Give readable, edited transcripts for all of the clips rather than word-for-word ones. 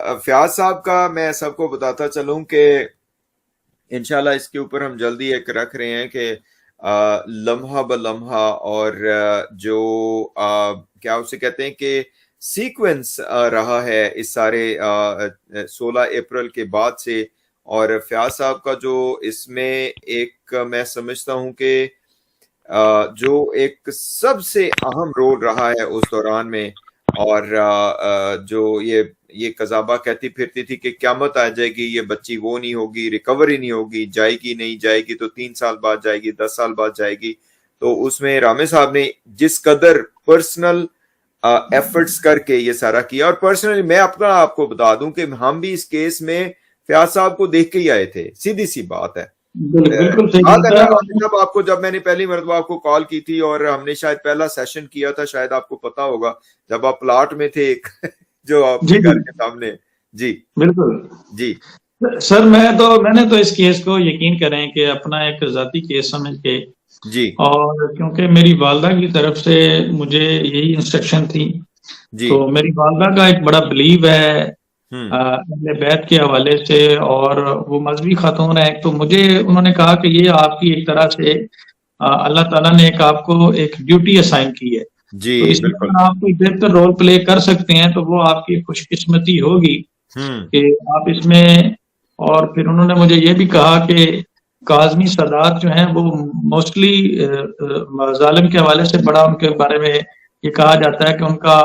फयाज साहब का मैं सबको बताता चलूं कि इंशाल्लाह इसके ऊपर हम जल्दी एक रख रहे हैं कि लम्हा ब लम्हा और जो क्या उसे कहते हैं कि सीक्वेंस रहा है इस सारे 16 अप्रैल के बाद से। और फयाज साहब का जो इसमें एक मैं समझता हूं कि जो एक सबसे अहम रोल रहा है उस दौरान में, और जो ये कजाबा कहती फिरती थी कि क्यामत आ जाएगी, ये बच्ची वो नहीं होगी, रिकवरी नहीं होगी, जाएगी नहीं जाएगी तो 3 साल बाद जाएगी, 10 साल बाद जाएगी। तो उसमें रामे साहब ने जिस कदर पर्सनल एफर्ट्स करके ये सारा किया, और पर्सनली मैं अपना आपको बता दूं कि हम भी इस केस में फयाज साहब को देख के ही आए थे, सीधी सी बात है। बिल्कुल सही याद है बात ना है। जब आपको, जब मैंने पहली मरतबा आपको कॉल की थी और हमने शायद पहला सेशन किया था, शायद आपको पता होगा, जब आप प्लाट में थे एक जो आपके जी घर जी के सामने। जी बिल्कुल। जी सर मैंने तो इस केस को यकीन करें कि अपना एक जाती केस समझ के, जी और क्योंकि मेरी वालदा की तरफ से मुझे यही इंस्ट्रक्शन थी, जी। तो मेरी वालदा का एक बड़ा बिलीव है हम्म अहले बैत के हवाले से, और वो मजहबी खातून है, तो मुझे उन्होंने कहा कि ये आपकी एक तरह से अल्लाह ताला ने एक आपको एक ड्यूटी असाइन की है, जी तो इसमें बिल्कुल। अगर आप कोई बेहतर रोल प्ले कर सकते हैं तो वो आपकी खुशकिस्मती होगी हम्म कि आप इसमें। और फिर उन्होंने मुझे ये भी कहा कि काज़मी सादात जो हैं वो मोस्टली जालिम के हवाले से बड़ा उनके बारे में ये कहा जाता है कि उनका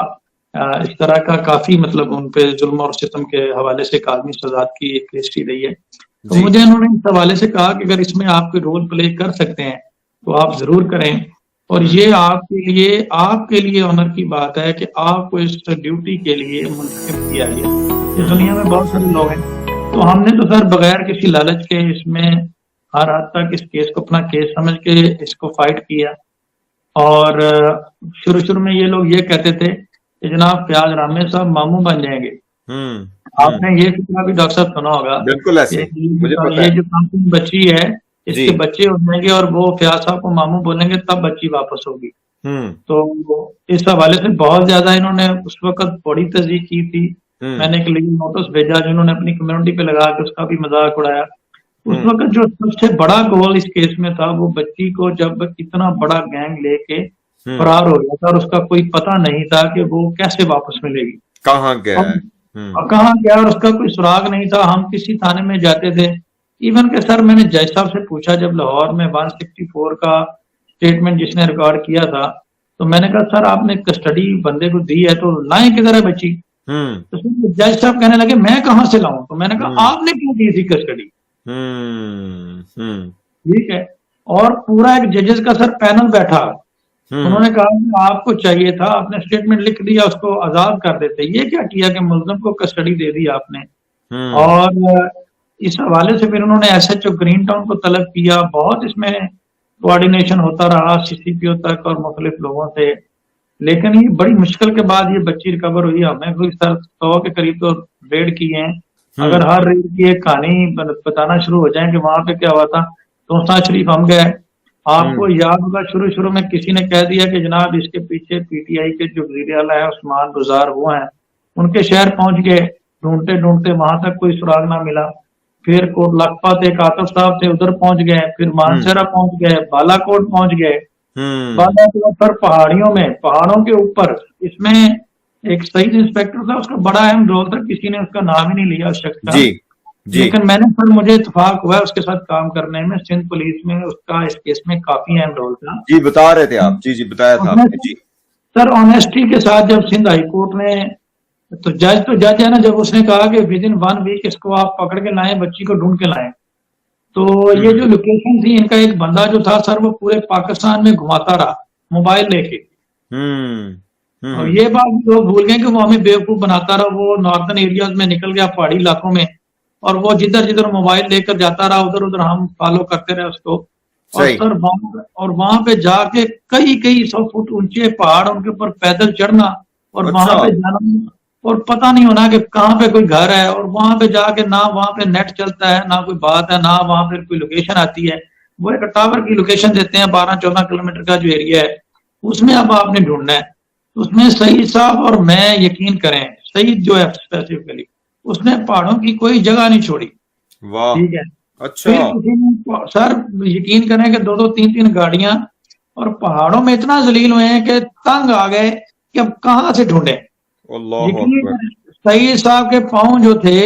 इस तरह का काफी मतलब उन पे जुल्म और सितम के हवाले से काज़मी सादात की एक हिस्ट्री रही है। तो जी मुझे उन्होंने इस हवाले से कहा कि अगर इसमें आप कोई रोल प्ले कर सकते हैं तो आप जरूर करें, और हम्म ये आपके लिए ऑनर की बात है कि आपको इस ड्यूटी के लिए मुंतखब किया गया। इस दुनिया में बहुत सारे लोग हैं, तो हमने तो सर बगैर किसी लालच के इसमें हर हद तक इस केस को अपना केस समझ के इसको फाइट किया। और शुरू शुरू में ये लोग ये कहते थे कि जनाब फयाज रामे साहब मामू बन जाएंगे। हम्म आपने ये फिक्रा भी डॉक्टर साहब सुना होगा बिल्कुल ऐसे कि ही, मुझे पता ये है। जो कानून बच्ची है जी। इसके बच्चे हो जाएंगे और वो फयाज साहब को मामू बोलेंगे तब बच्ची वापस होगी। हम्म तो इस हवाले से बहुत ज्यादा इन्होंने उस वक्त बड़ी तस्दीक की थी। हम्म मैंने एक लीगल नोटिस भेजा जिन्होंने अपनी कम्युनिटी पे लगा के उसका भी मजाक उड़ाया। उस हम्म वक्त जो सबसे बड़ा गोल इस केस में था वो बच्ची को जब इतना बड़ा गैंग लेके हम्म फरार हो गया था और उसका कोई पता नहीं था कि वो कैसे वापस मिलेगी कहाँ गया है। और कहाँ गया, और उसका कोई सुराग नहीं था। हम किसी थाने में जाते थे, इवन के सर मैंने जज साहब से पूछा जब लाहौर में 164 का स्टेटमेंट जिसने रिकॉर्ड किया था, तो मैंने कहा सर आपने कस्टडी बंदे को दी है तो लाएं किधर है बच्ची। हम्म तो जज साहब कहने लगे मैं कहाँ से लाऊं, तो मैंने कहा हम्म आपने क्यों दी थी कस्टडी। हम्म ठीक है, और पूरा एक जजेस का सर पैनल बैठा, हम्म उन्होंने कहा कि आपको चाहिए था आपने स्टेटमेंट लिख दिया उसको आजाद कर देते, ये क्या किया कि मुल्जिम को कस्टडी दे दी आपने। हम्म और इस हवाले से फिर उन्होंने एसएचओ ग्रीन टाउन को तलब किया, बहुत इसमें कोऑर्डिनेशन होता रहा सीसीपीओ तक और मुख्तलिफ लोगों से, लेकिन ये बड़ी मुश्किल के बाद ये बच्ची रिकवर हुई। हमें कोई सर 100 के करीब तो रेड किए हैं, अगर हर रेड की एक कहानी बताना शुरू हो जाए कि वहां पे क्या हुआ था, तो साथ शरीफ हम गए। आपको याद होगा शुरू शुरू में किसी ने कह दिया कि जनाब इसके पीछे पीटीआई के जो वज़ीर आला है उस्मान गुजार वो हैं, उनके शहर पहुंच गए, ढूंढते ढूंढते वहां तक कोई सुराग ना मिला। फिर कोट लखपत एक आतिफ साहब थे उधर पहुंच गए, फिर मानसरा पहुंच गए, बालाकोट पहुंच गए। हम्म बालाकोट पर पहाड़ियों में, पहाड़ों के ऊपर, इसमें एक शहीद इंस्पेक्टर था उसका बड़ा अहम रोल था, किसी ने उसका नाम ही नहीं लिया उस शख्स का। जी जी लेकिन मैंने सर मुझे इत्तेफाक हुआ उसके साथ काम करने में, सिंध पुलिस में उसका इस केस में काफी अहम रोल था। जी बता रहे थे आप, जी जी बताया था उसने आपने। जी सर ऑनेस्टी के साथ जब सिंध हाईकोर्ट ने, तो जज है ना, जब उसने कहा कि विद इन 1 वीक इसको आप पकड़ के लाएं, बच्ची को ढूंढ के लाएं, तो ये जो लोकेशन थी इनका एक बंदा जो था सर वो पूरे पाकिस्तान में घुमाता रहा मोबाइल लेके। और ये बात भी लोग भूल गए कि वो हमें बेवकूफ बनाता रहा, वो नॉर्थन एरियाज में निकल गया पहाड़ी इलाकों में, और वो जिधर जिधर मोबाइल लेकर जाता रहा उधर उधर हम फॉलो करते रहे उसको। और सही। सर वहां पे जाके कई कई 100 फुट ऊंचे पहाड़, उनके ऊपर पैदल चढ़ना और वहां अच्छा। पे जाना, और पता नहीं होना कि कहाँ पे कोई घर है, और वहां पे जाके ना वहां पे नेट चलता है ना कोई बात है, ना वहां पे कोई लोकेशन आती है। वो एक टावर की लोकेशन देते हैं 12-14 किलोमीटर का जो एरिया है उसमें अब आपने ढूंढना है। उसमें सईद साहब और मैं, यकीन करें सईद जो है स्पेसिफिकली, उसने पहाड़ों की कोई जगह नहीं छोड़ी। वाह। ठीक है। अच्छा। फिर किसी ने, सर यकीन करें कि 2-2 3-3 गाड़ियां, और पहाड़ों में इतना जलील हुए हैं कि तंग आ गए कि अब कहां से ढूंढे। अल्लाह यकीन, अकबर। सईद साहब के पांव जो थे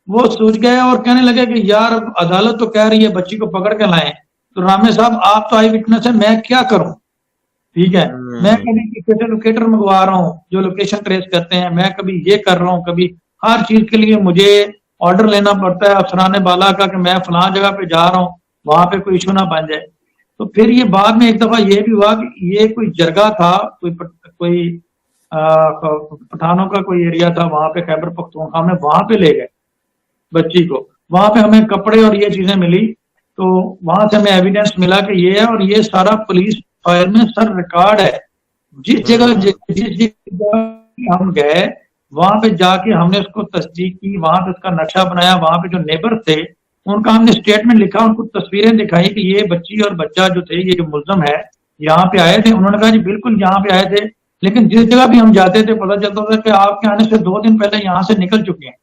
वो सूज गए और कहने लगे कि यार अब अदालत तो कह रही है बच्ची को पकड़ के लाएं, तो रामे साहब आप तो आई विटनेस है, मैं क्या करूं। ठीक है। मैं हम्म। कभी किसी लोकेटर मंगवा रहा हूँ जो लोकेशन ट्रेस करते हैं, मैं कभी ये कर रहा हूँ, कभी हर चीज के लिए मुझे ऑर्डर लेना पड़ता है अफसराने बाला का कि मैं फलां जगह पे जा रहा हूँ, वहां पे कोई इशू ना बन जाए। तो फिर ये बाद में एक दफा ये भी हुआ कि ये कोई जरगा था, कोई पठानों का कोई एरिया था, वहां पे खैबर पख्तूनख्वा में, वहां पे ले गए बच्ची को। वहां पे हमें कपड़े और ये चीजें मिली, तो वहां से हमें एविडेंस मिला कि ये है, और ये सारा पुलिस फाइल में सर रिकॉर्ड है। जिस जगह हम गए वहां पे जाके हमने उसको तस्दीक की, वहां पे उसका नक्शा बनाया, वहां पे जो नेबर थे उनका हमने स्टेटमेंट लिखा, उनको तस्वीरें दिखाई कि ये बच्ची और बच्चा जो थे, ये जो मुल्जम है, यहाँ पे आए थे। उन्होंने कहा जी बिल्कुल यहाँ पे आए थे, लेकिन जिस जगह भी हम जाते थे पता चलता था कि आपके आने से 2 दिन पहले यहाँ से निकल चुके हैं।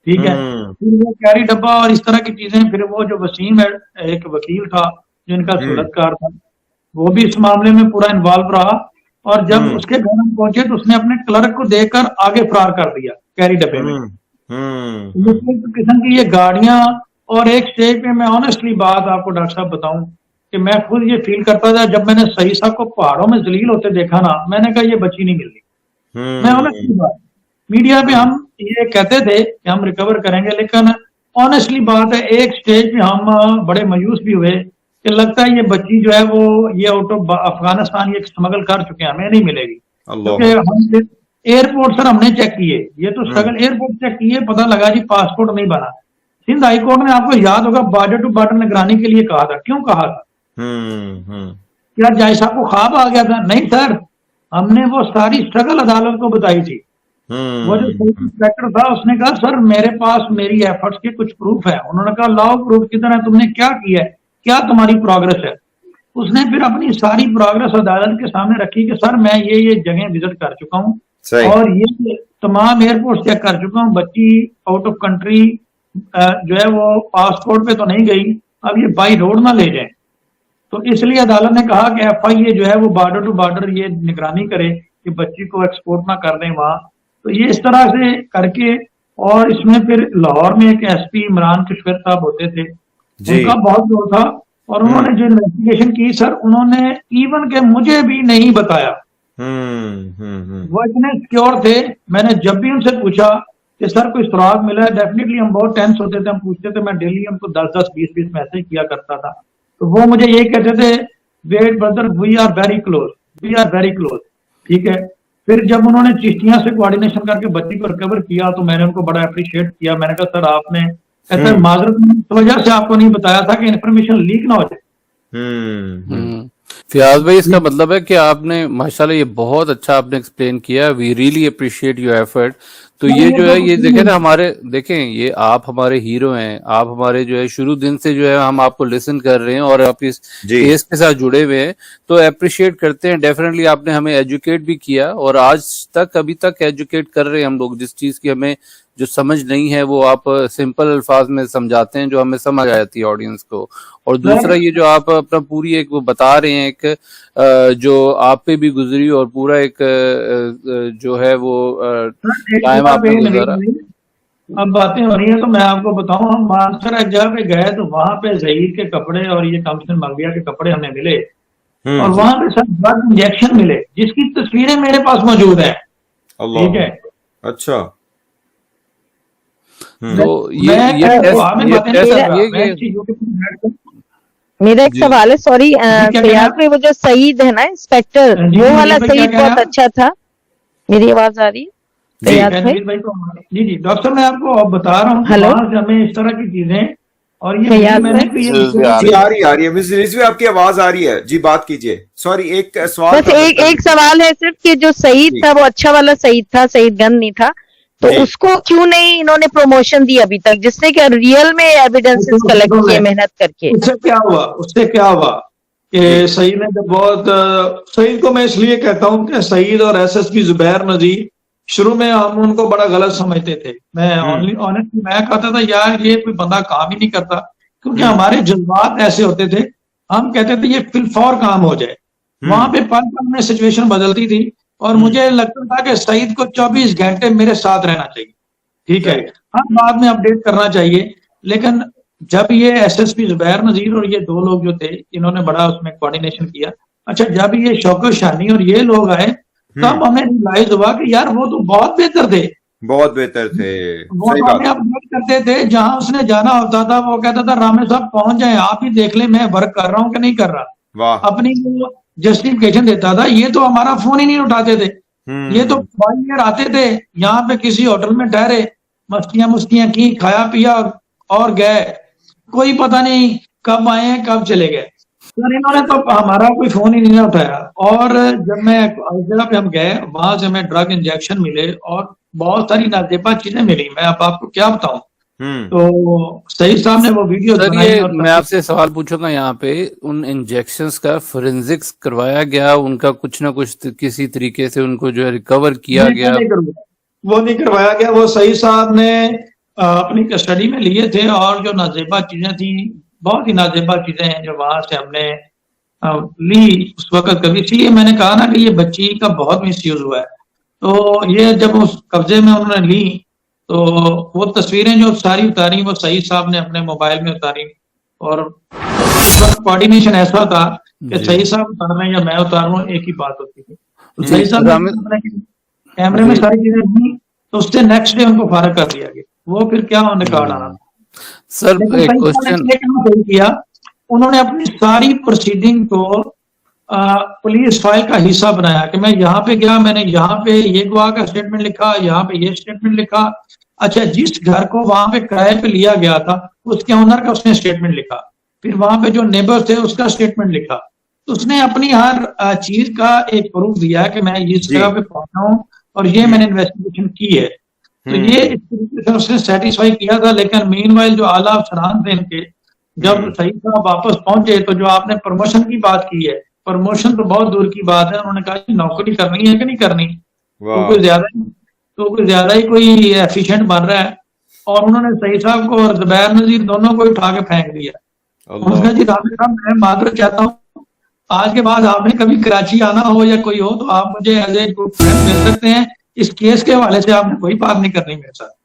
ठीक है। हम्म। फिर वो कैरी डब्बा और इस तरह की चीजें, फिर वो जो वसीम है, एक वकील था जिनका हम्म। सूरतकार था, वो भी इस मामले में पूरा इन्वॉल्व रहा, और जब हम्म। उसके घर हम पहुंचे तो उसने अपने क्लर्क को देकर आगे फरार कर दिया कैरी डब्बे में। हम्म। किस्म की ये गाड़ियां, और एक स्टेज पे मैं ऑनेस्टली बात आपको डॉक्टर साहब बताऊं कि मैं खुद ये फील करता था जब मैंने सईद साहब को पहाड़ों में जलील होते देखा ना, मैंने कहा ये बच्ची नहीं मिल रही। मैं ऑनेस्टली बात, मीडिया पे हम ये कहते थे कि हम रिकवर करेंगे, लेकिन ऑनेस्टली बात है एक स्टेज पे हम बड़े मायूस भी हुए कि लगता है ये बच्ची जो है वो ये आउट ऑफ अफगानिस्तान ये स्मगल कर चुके हैं, हमें नहीं मिलेगी। क्योंकि हम एयरपोर्ट सर हमने चेक किए, ये तो स्ट्रगल एयरपोर्ट चेक किए, पता लगा जी पासपोर्ट नहीं बना। सिंध हाई कोर्ट ने, आपको याद होगा, बॉर्डर टू बॉर्डर निगरानी के लिए कहा था। क्यों कहा था? क्या जज साहब को ख्वाब आ गया था? नहीं सर, हमने वो सारी स्ट्रगल अदालत को बताई थी। वो जो इंस्पेक्टर था उसने कहा सर मेरे पास मेरी एफर्ट्स के कुछ प्रूफ है। उन्होंने कहा लाओ प्रूफ किधर है, तुमने क्या किया है, क्या तुम्हारी प्रोग्रेस है। उसने फिर अपनी सारी प्रोग्रेस अदालत के सामने रखी कि सर मैं ये जगह विजिट कर चुका हूँ और ये तमाम एयरपोर्ट चेक कर चुका हूँ, बच्ची आउट ऑफ कंट्री जो है वो पासपोर्ट पे तो नहीं गई, अब ये बाई रोड ना ले जाए। तो इसलिए अदालत ने कहा कि FIA जो है वो बॉर्डर टू बॉर्डर ये निगरानी करे कि बच्ची को एक्सपोर्ट ना कर दें वहां। तो ये इस तरह से करके, और इसमें फिर लाहौर में एक SP इमरान कश्मीर साहब होते थे, उनका बहुत जोर था, और उन्होंने जो इन्वेस्टिगेशन की सर, उन्होंने इवन के मुझे भी नहीं बताया। वो इतने सिक्योर थे, मैंने जब भी उनसे पूछा कि सर कोई सुराग मिला है, डेफिनेटली हम बहुत टेंस होते थे, हम पूछते थे, मैं डेली उनको 10-10, 20-20 मैसेज किया करता था, तो वो मुझे ये कहते थे wait brother we are very close, we are very close. ठीक है। फिर जब उन्होंने चिश्तियां से कोऑर्डिनेशन करके बच्ची को रिकवर किया तो मैंने उनको बड़ा अप्रिशिएट किया। मैंने कहा सर आपने ऐसा माजरत वजह से आपको नहीं बताया था कि इन्फॉर्मेशन लीक ना हो जाए। फियाज भाई, इसका मतलब है कि आपने माशाल्लाह ये बहुत अच्छा आपने एक्सप्लेन किया, we really appreciate your effort. तो ये जो है, ये देखें ना, देखें ये आप हमारे हीरो हैं, आप हमारे जो है शुरू दिन से जो है हम आपको लिसन कर रहे हैं और आप इस केस के साथ जुड़े हुए हैं, तो अप्रिशिएट करते हैं। डेफिनेटली आपने हमें एजुकेट भी किया और आज तक अभी तक एजुकेट कर रहे हैं हम लोग। जिस चीज की हमें जो समझ नहीं है वो आप सिंपल अल्फाज में समझाते हैं जो हमें समझ आ जाती है ऑडियंस को। और दूसरा ये जो आप अपना पूरी एक वो बता रहे हैं, एक जो आप पे भी गुजरी और पूरा एक जो है वो टाइम आपने गुजारा। अब बातें हो रही है तो मैं आपको बताऊं, हम मानसर एक जगह पे गए तो वहां पे जहीर के कपड़े और ये कमिश्नर मलबिया के कपड़े हमें मिले, और वहां पे सब ड्रग इंजेक्शन मिले जिसकी तस्वीरें मेरे पास मौजूद है। ठीक है। अच्छा। तो मेरा एक सवाल है, सॉरी फैयाज भाई, वो जो सईद है ना इंस्पेक्टर, वो वाला सईद बहुत अच्छा था। मेरी आवाज आ रही है फैयाज भाई? जी डॉक्टर साहब मैं आपको बता रहा हूँ, हेलो, हमें इस तरह की चीजें, और ये आ रही है मिस रिजवी, आपकी आवाज आ रही है जी, बात कीजिए। सॉरी, एक सवाल, बस एक सवाल है सिर्फ कि जो सईद था वो अच्छा वाला सईद था, सईद गन नहीं था, तो उसको क्यों नहीं इन्होंने प्रमोशन दी अभी तक, जिसने क्या रियल में एविडेंसेस कलेक्ट किए मेहनत करके? उससे क्या हुआ कि सईद ने जब बहुत, सईद को मैं इसलिए कहता हूं कि सईद और SSP जुबैर नजीर शुरू में हम उनको बड़ा गलत समझते थे। मैं ऑनेस्टली मैं कहता था यार ये कोई बंदा काम ही नहीं करता, क्योंकि हमारे जज्बात ऐसे होते थे। हम कहते थे ये फिलफौर काम हो जाए। वहां पे पल पल में सिचुएशन बदलती थी और मुझे लगता था कि सईद को 24 घंटे मेरे साथ रहना चाहिए, ठीक है, हाँ बाद में अपडेट करना चाहिए। लेकिन जब ये एसएसपी जुबैर नजीर और ये दो लोग जो थे इन्होंने बड़ा उसमें कोऑर्डिनेशन किया। अच्छा, जब ये शौकत शानी और ये लोग आए तब हमें रियलाइज हुआ कि यार वो तो बहुत बेहतर थे, बहुत बेहतर थे। वो सही हमें बात। अपडेट करते थे। जहां उसने जाना होता था वो कहता था रामे साहब पहुंच जाए, आप ही देख ले मैं वर्क कर रहा हूँ कि नहीं कर रहा। वाह। अपनी वो जस्टिफिकेशन देता था। ये तो हमारा फोन ही नहीं उठाते थे। ये तो ग्वालियर आते थे, यहाँ पे किसी होटल में ठहरे, मस्तियां मुस्तियां की, खाया पिया और गए। कोई पता नहीं कब आए हैं कब चले गए। सर इन्होंने तो हमारा कोई फोन ही नहीं उठाया। और जब मैं इस जगह पे हम गए वहां से हमें ड्रग इंजेक्शन मिले और बहुत सारी नाजेबा चीजें मिली। मैं अब आपको क्या बताऊं। तो सईद साहब ने वो वीडियो सर बनाई ये और मैं आपसे सवाल पूछूंगा यहाँ पे, उन इंजेक्शंस का फोरेंसिक्स करवाया गया, उनका कुछ ना कुछ किसी तरीके से उनको जो है रिकवर किया गया? वो नहीं करवाया गया। वो सईद साहब ने अपनी कस्टडी में लिए थे और जो नाजेबा चीजें थी, बहुत ही नाजेबा चीजें हैं जो वहां से हमने ली उस वक्त कभी। इसलिए मैंने कहा ना कि ये बच्ची का बहुत मिसयूज हुआ है। तो ये जब उस कब्जे में उन्होंने ली तो वो तस्वीरें जो सारी उतारी वो सईद साहब ने अपने मोबाइल में उतारी। और कोऑर्डिनेशन ऐसा था कि सईद साहब उतारना या मैं उतारूं एक ही बात होती थी। तो सईद साहब ने कैमरे में सारी चीजें दी तो उससे नेक्स्ट डे उनको फारग कर दिया गया। वो फिर क्या रिकॉर्ड आना। सर एक क्वेश्चन किया, उन्होंने अपनी सारी प्रोसीडिंग को पुलिस फाइल का हिस्सा बनाया कि मैं यहाँ पे गया, मैंने यहाँ पे ये गवाह का स्टेटमेंट लिखा, यहाँ पे ये स्टेटमेंट लिखा। अच्छा, जिस घर को वहां पे किराए पे लिया गया था उसके ओनर का उसने स्टेटमेंट लिखा। फिर वहां पे जो नेबर थे उसका स्टेटमेंट लिखा। तो उसने अपनी हर चीज का एक प्रूफ दिया कि मैं इस जगह पे पहुंचा हूँ और ये मैंने इन्वेस्टिगेशन की है। तो ये इस तरीके से उसने सेटिस्फाई किया था। लेकिन मीनवाइल जो आला अफसरान थे इनके, जब सईद साहब वापस पहुंचे तो जो आपने प्रमोशन की बात की है, प्रमोशन तो बहुत दूर की बात है। उन्होंने कहा नौकरी करनी है कि नहीं करनी, तो कोई ज्यादा ही कोई एफिशिएंट बन रहा है। और उन्होंने सईद साहब को और जुबैर नजीर दोनों को उठा के फेंक दिया। उन्होंने जी रामे साहब मैं माजरत चाहता हूँ, आज के बाद आपने कभी कराची आना हो या कोई हो तो आप मुझे एज ए गुड फ्रेंड मिल सकते हैं। इस केस के हवाले से आपने कोई बात नहीं करनी मेरे साथ।